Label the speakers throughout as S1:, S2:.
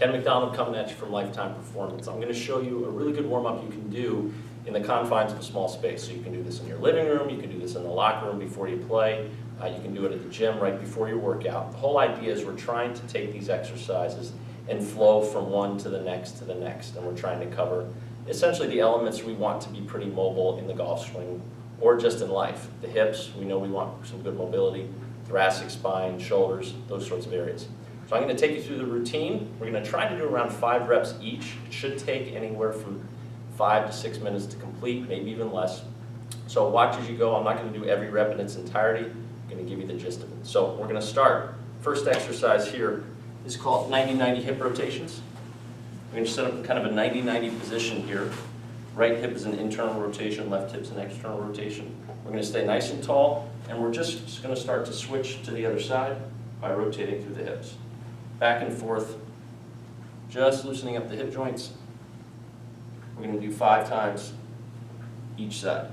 S1: Ken McDonald coming at you from Lifetime Performance. I'm going to show you a really good warm-up you can do in the confines of a small space. So you can do this in your living room, you can do this in the locker room before you play, you can do it at the gym right before your workout. The whole idea is we're trying to take these exercises and flow from one to the next to the next, and we're trying to cover essentially the elements we want to be pretty mobile in the golf swing or just in life. The hips, we know we want some good mobility, thoracic spine, shoulders, those sorts of areas. So I'm going to take you through the routine. We're going to try to do around 5 reps each. It should take anywhere from 5 to 6 minutes to complete, maybe even less. So watch as you go. I'm not going to do every rep in its entirety. I'm going to give you the gist of it. So we're going to start. First exercise here is called 90-90 hip rotations. We're going to set up in kind of a 90-90 position here. Right hip is an internal rotation, left hip is an external rotation. We're going to stay nice and tall, and we're just going to start to switch to the other side by rotating through the hips. Back and forth, just loosening up the hip joints. We're going to do 5 times each side.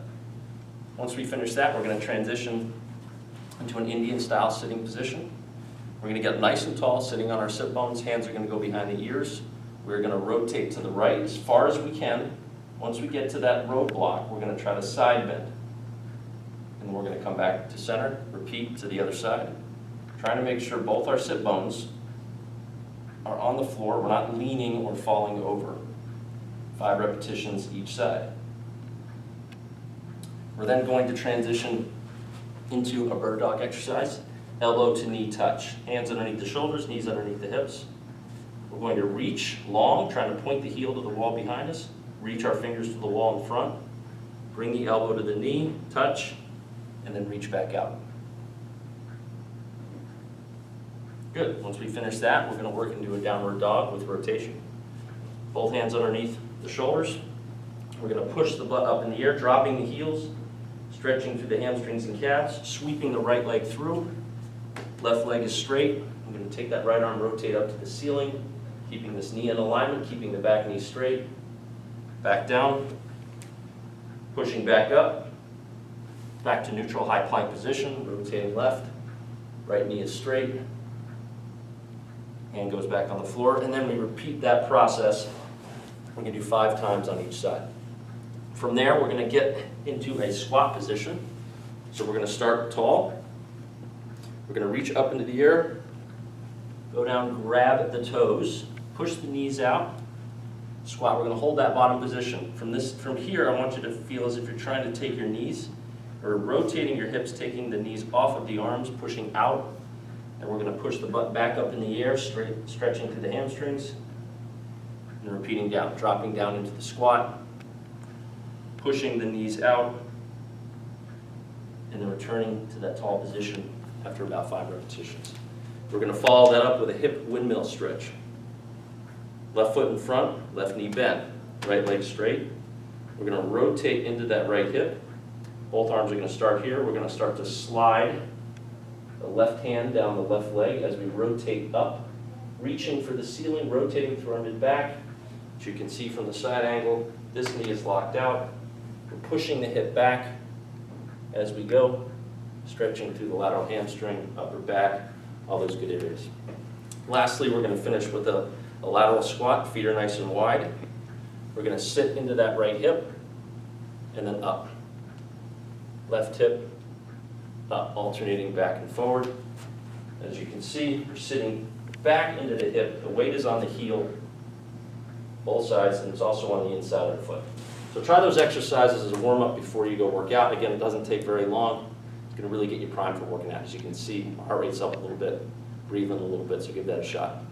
S1: Once we finish that, we're going to transition into an Indian style sitting position. We're going to get nice and tall, sitting on our sit bones. Hands are going to go behind the ears. We're going to rotate to the right as far as we can. Once we get to that roadblock, we're going to try to side bend. And we're going to come back to center, repeat to the other side. Trying to make sure both our sit bones are on the floor. We're not leaning or falling over. 5 repetitions each side. We're then going to transition into a bird dog exercise. Elbow to knee touch. Hands underneath the shoulders, knees underneath the hips. We're going to reach long, trying to point the heel to the wall behind us. Reach our fingers to the wall in front. Bring the elbow to the knee, touch, and then reach back out. Good. Once we finish that, we're going to work into a downward dog with rotation. Both hands underneath the shoulders. We're going to push the butt up in the air, dropping the heels, stretching through the hamstrings and calves, sweeping the right leg through. Left leg is straight. I'm going to take that right arm, rotate up to the ceiling, keeping this knee in alignment, keeping the back knee straight. Back down, pushing back up, back to neutral high plank position, rotating left. Right knee is straight. Hand goes back on the floor, and then we repeat that process. We're going to do 5 times on each side. From there, we're going to get into a squat position. So we're going to start tall. We're going to reach up into the air, go down, grab at the toes, push the knees out, squat. We're going to hold that bottom position. From here, I want you to feel as if you're trying to take your knees, or rotating your hips, taking the knees off of the arms, pushing out, and we're going to push the butt back up in the air, stretching through the hamstrings, and repeating down, dropping down into the squat, pushing the knees out, and then returning to that tall position after about 5 repetitions. We're going to follow that up with a hip windmill stretch. Left foot in front, left knee bent, right leg straight. We're going to rotate into that right hip. Both arms are going to start here. We're going to start to slide the left hand down the left leg as we rotate up, reaching for the ceiling, rotating through our mid-back. As you can see from the side angle, this knee is locked out. We're pushing the hip back as we go, stretching through the lateral hamstring, upper back, all those good areas. Lastly, we're going to finish with a lateral squat. Feet are nice and wide. We're going to sit into that right hip and then up. Left hip, up, alternating back and forward. As you can see, we're sitting back into the hip. The weight is on the heel, both sides, and it's also on the inside of the foot. So try those exercises as a warm-up before you go work out. Again, it doesn't take very long. It's going to really get you primed for working out. As you can see, my heart rate's up a little bit, breathing a little bit, so give that a shot.